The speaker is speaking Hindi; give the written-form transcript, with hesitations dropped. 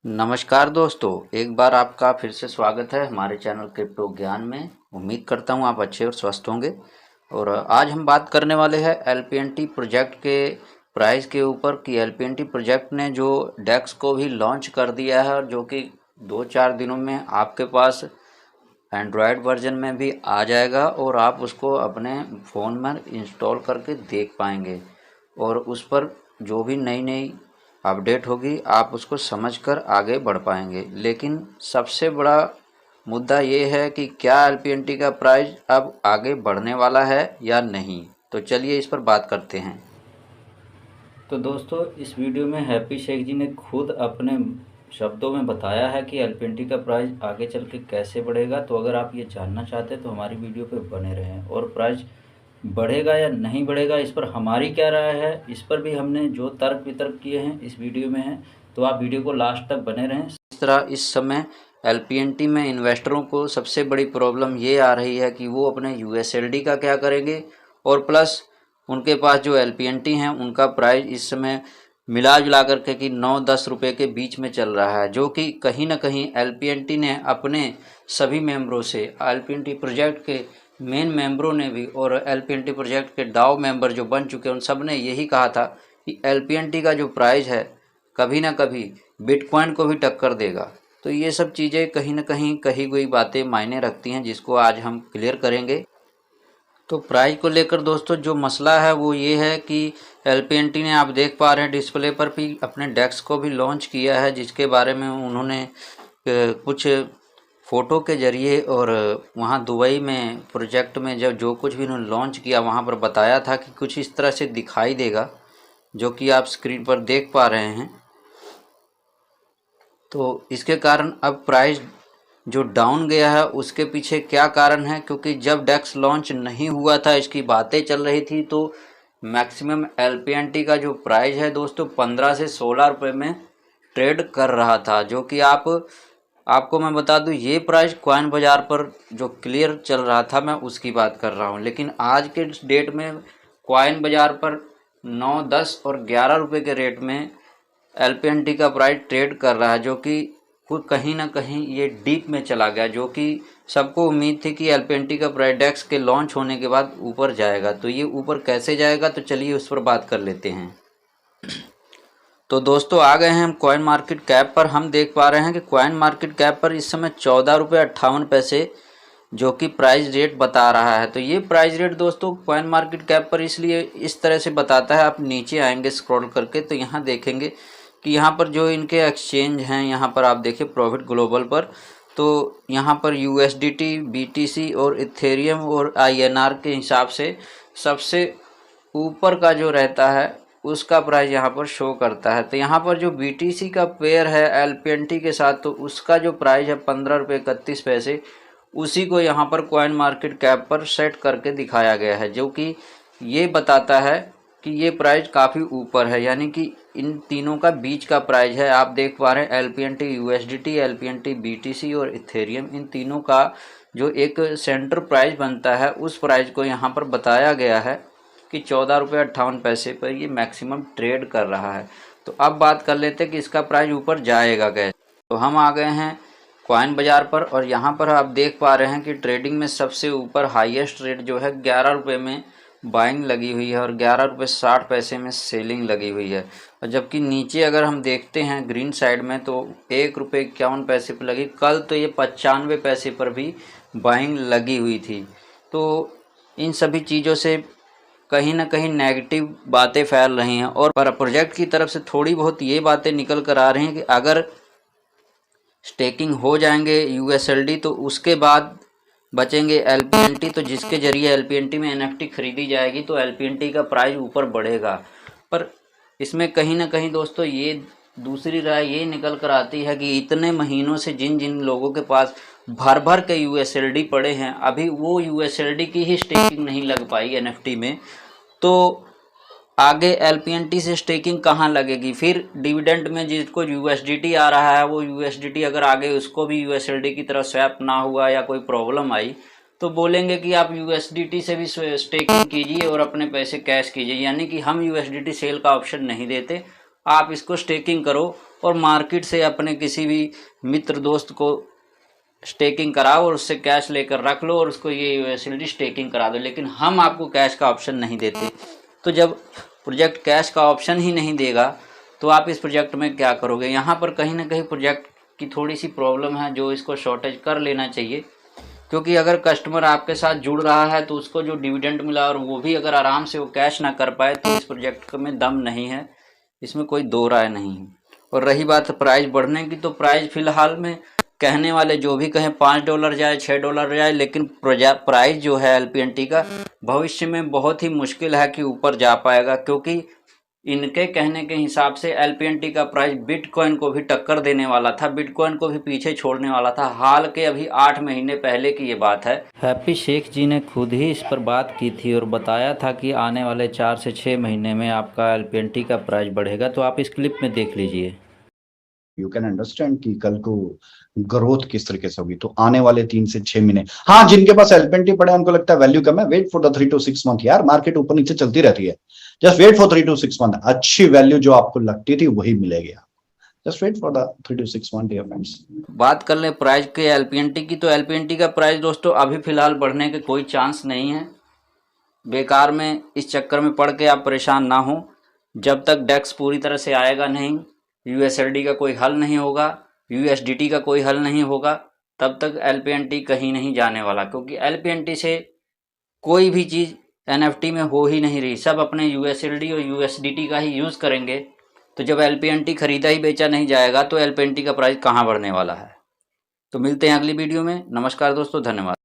नमस्कार दोस्तों, एक बार आपका फिर से स्वागत है हमारे चैनल क्रिप्टो ज्ञान में। उम्मीद करता हूँ आप अच्छे और स्वस्थ होंगे। और आज हम बात करने वाले हैं एलपीएनटी प्रोजेक्ट के प्राइस के ऊपर कि एलपीएनटी प्रोजेक्ट ने जो डेक्स को भी लॉन्च कर दिया है और जो कि 2-4 दिनों में आपके पास एंड्रॉयड वर्जन में भी आ जाएगा और आप उसको अपने फ़ोन में इंस्टॉल करके देख पाएंगे और उस पर जो भी नई नई अपडेट होगी आप उसको समझकर आगे बढ़ पाएंगे। लेकिन सबसे बड़ा मुद्दा ये है कि क्या एलपीएनटी का प्राइस अब आगे बढ़ने वाला है या नहीं। तो चलिए इस पर बात करते हैं। तो दोस्तों, इस वीडियो में हैप्पी शेख जी ने खुद अपने शब्दों में बताया है कि एलपीएनटी का प्राइस आगे चल के कैसे बढ़ेगा। तो अगर आप ये जानना चाहते हैं तो हमारी वीडियो पे बने रहें। और प्राइस बढ़ेगा या नहीं बढ़ेगा इस पर हमारी क्या राय है, इस पर भी हमने जो तर्क वितर्क किए हैं इस वीडियो में हैं। तो आप वीडियो को लास्ट तक बने रहें। इस तरह इस समय एलपीएनटी में इन्वेस्टरों को सबसे बड़ी प्रॉब्लम ये आ रही है कि वो अपने यूएसएलडी का क्या करेंगे और प्लस उनके पास जो एलपीएनटी हैं उनका प्राइस इस समय मिला जुला करके कि 9-10 रुपये के बीच में चल रहा है, जो कि कहीं ना कहीं एलपीएनटी ने अपने सभी मेंबरों से, एलपीएनटी प्रोजेक्ट के मेन मेंबरों ने भी और एलपीएनटी प्रोजेक्ट के डाओ मेंबर जो बन चुके हैं उन सब ने यही कहा था कि एलपीएनटी का जो प्राइस है कभी ना कभी बिटकॉइन को भी टक्कर देगा। तो ये सब चीज़ें कहीं ना कहीं कही गई बातें मायने रखती हैं, जिसको आज हम क्लियर करेंगे। तो प्राइस को लेकर दोस्तों जो मसला है वो ये है कि एलपीएनटी ने, आप देख पा रहे हैं डिस्प्ले पर भी, अपने डेक्स को भी लॉन्च किया है, जिसके बारे में उन्होंने कुछ फ़ोटो के ज़रिए और वहाँ दुबई में प्रोजेक्ट में जब जो कुछ भी उन्होंने लॉन्च किया वहाँ पर बताया था कि कुछ इस तरह से दिखाई देगा, जो कि आप स्क्रीन पर देख पा रहे हैं। तो इसके कारण अब प्राइस जो डाउन गया है उसके पीछे क्या कारण है, क्योंकि जब डेक्स लॉन्च नहीं हुआ था, इसकी बातें चल रही थी, तो मैक्सिमम एलपीएनटी का जो प्राइस है दोस्तों 15 से 16 रुपये में ट्रेड कर रहा था। जो कि आपको मैं बता दूं, ये प्राइस कॉइन बाज़ार पर जो क्लियर चल रहा था मैं उसकी बात कर रहा हूँ। लेकिन आज के डेट में कॉइन बाज़ार पर 9-10 और 11 रुपये के रेट में एलपीएनटी का प्राइस ट्रेड कर रहा है, जो कि कहीं ना कहीं ये डीप में चला गया, जो कि सबको उम्मीद थी कि एलपीएनटी का प्राइस डेक्स के लॉन्च होने के बाद ऊपर जाएगा। तो ये ऊपर कैसे जाएगा, तो चलिए उस पर बात कर लेते हैं। तो दोस्तों आ गए हैं हम कॉइन मार्केट कैप पर। हम देख पा रहे हैं कि कॉइन मार्केट कैप पर इस समय 14 रुपये 58 पैसे जो कि प्राइस रेट बता रहा है। तो ये प्राइस रेट दोस्तों कॉइन मार्केट कैप पर इसलिए इस तरह से बताता है, आप नीचे आएंगे स्क्रॉल करके तो यहाँ देखेंगे कि यहाँ पर जो इनके एक्सचेंज हैं, यहाँ पर आप देखिए प्रॉफिट ग्लोबल पर, तो यहाँ पर यूएसडीटी, बीटीसी और इथेरियम और आईएनआर के हिसाब से सबसे ऊपर का जो रहता है उसका प्राइस यहाँ पर शो करता है। तो यहाँ पर जो बीटीसी का पेयर है एलपीएनटी के साथ, तो उसका जो प्राइस है 15 रुपये 31 पैसे, उसी को यहाँ पर कॉइन मार्केट कैप पर सेट करके दिखाया गया है, जो कि ये बताता है कि ये प्राइस काफ़ी ऊपर है, यानी कि इन तीनों का बीच का प्राइस है। आप देख पा रहे हैं एलपीएनटी यूएसडीटी, एलपीएनटी बीटीसी और इथेरियम, इन तीनों का जो एक सेंटर प्राइस बनता है उस प्राइस को यहाँ पर बताया गया है कि 14 रुपये 58 पैसे पर ये मैक्सिमम ट्रेड कर रहा है। तो अब बात कर लेते हैं कि इसका प्राइस ऊपर जाएगा कैसे। तो हम आ गए हैं कॉइन बाज़ार पर और यहाँ पर आप देख पा रहे हैं कि ट्रेडिंग में सबसे ऊपर हाईएस्ट रेट जो है 11 रुपये में बाइंग लगी हुई है और 11 रुपये 60 पैसे में सेलिंग लगी हुई है। और जबकि नीचे अगर हम देखते हैं ग्रीन साइड में तो 1 रुपये 51 पैसे पर लगी। कल तो ये 95 पैसे पर भी बाइंग लगी हुई थी। तो इन सभी चीज़ों से कहीं ना कहीं नेगेटिव बातें फैल रही हैं और पर प्रोजेक्ट की तरफ से थोड़ी बहुत ये बातें निकल कर आ रही हैं कि अगर स्टेकिंग हो जाएंगे यूएसएलडी तो उसके बाद बचेंगे एलपीएनटी, तो जिसके जरिए एलपीएनटी में एनएफटी खरीदी जाएगी तो एलपीएनटी का प्राइस ऊपर बढ़ेगा। पर इसमें कहीं ना कहीं दोस्तों ये दूसरी राय ये निकल कर आती है कि इतने महीनों से जिन जिन लोगों के पास भर भर के यूएसएलडी पड़े हैं, अभी वो यूएसएलडी की ही स्टेकिंग नहीं लग पाई एनएफटी में, तो आगे एलपीएनटी से स्टेकिंग कहाँ लगेगी। फिर डिविडेंड में जिसको यूएसडीटी आ रहा है वो यूएसडीटी अगर आगे उसको भी यूएसएलडी की तरह स्वैप ना हुआ या कोई प्रॉब्लम आई तो बोलेंगे कि आप यूएसडीटी से भी स्टेकिंग कीजिए और अपने पैसे कैश कीजिए, यानी कि हम यूएसडीटी सेल का ऑप्शन नहीं देते, आप इसको स्टेकिंग करो और मार्केट से अपने किसी भी मित्र दोस्त को स्टेकिंग कराओ और उससे कैश लेकर रख लो और उसको ये यूएसडी स्टेकिंग करा दो। लेकिन हम आपको कैश का ऑप्शन नहीं देते। तो जब प्रोजेक्ट कैश का ऑप्शन ही नहीं देगा तो आप इस प्रोजेक्ट में क्या करोगे। यहाँ पर कहीं ना कहीं प्रोजेक्ट की थोड़ी सी प्रॉब्लम है जो इसको शॉर्टेज कर लेना चाहिए, क्योंकि अगर कस्टमर आपके साथ जुड़ रहा है तो उसको जो डिविडेंड मिला और वो भी अगर आराम से वो कैश ना कर पाए तो इस प्रोजेक्ट में दम नहीं है, इसमें कोई दो राय नहीं है। और रही बात प्राइस बढ़ने की, तो प्राइस फिलहाल में कहने वाले जो भी कहें $5 जाए $6 जाए, लेकिन प्राइस जो है एलपीएनटी का भविष्य में बहुत ही मुश्किल है कि ऊपर जा पाएगा, क्योंकि इनके कहने के हिसाब से एलपीएनटी का प्राइस बिटकॉइन को भी टक्कर देने वाला था, बिटकॉइन को भी पीछे छोड़ने वाला था। हाल के अभी 8 महीने पहले की ये बात है। हैप्पी शेख जी ने खुद ही इस पर बात की थी और बताया था कि आने वाले 4 से 6 महीने में आपका एलपीएनटी का प्राइस बढ़ेगा। तो आप इस क्लिप में देख लीजिए। यू कैन अंडरस्टैंड कि कल को ग्रोथ किस तरीके से होगी। तो आने वाले 3 से 6 महीने, हाँ, जिनके पास एलपीएनटी पड़े उनको लगता है वैल्यू कम है, wait for the 3 to 6 month. यार मार्केट ऊपर नीचे चलती रहती है, just wait for 3 to 6 month. अच्छी वैल्यू जो आपको लगती थी वही मिलेगी, just wait for the 3 to 6 month dear friends. बात कर ले प्राइस के एलपीएनटी की, तो एलपीएनटी का प्राइस दोस्तों अभी फिलहाल बढ़ने के कोई चांस नहीं है। बेकार में इस चक्कर में पड़ के आप परेशान ना हो। जब तक डेक्स पूरी तरह से आएगा नहीं, यूएसडी का कोई हल नहीं होगा, यूएसडीटी का कोई हल नहीं होगा, तब तक एलपीएनटी कहीं नहीं जाने वाला, क्योंकि एलपीएनटी से कोई भी चीज़ एनएफटी में हो ही नहीं रही। सब अपने यूएसडी और यूएसडीटी का ही यूज़ करेंगे। तो जब एलपीएनटी खरीदा ही बेचा नहीं जाएगा तो एलपीएनटी का प्राइस कहाँ बढ़ने वाला है। तो मिलते हैं अगली वीडियो में। नमस्कार दोस्तों, धन्यवाद।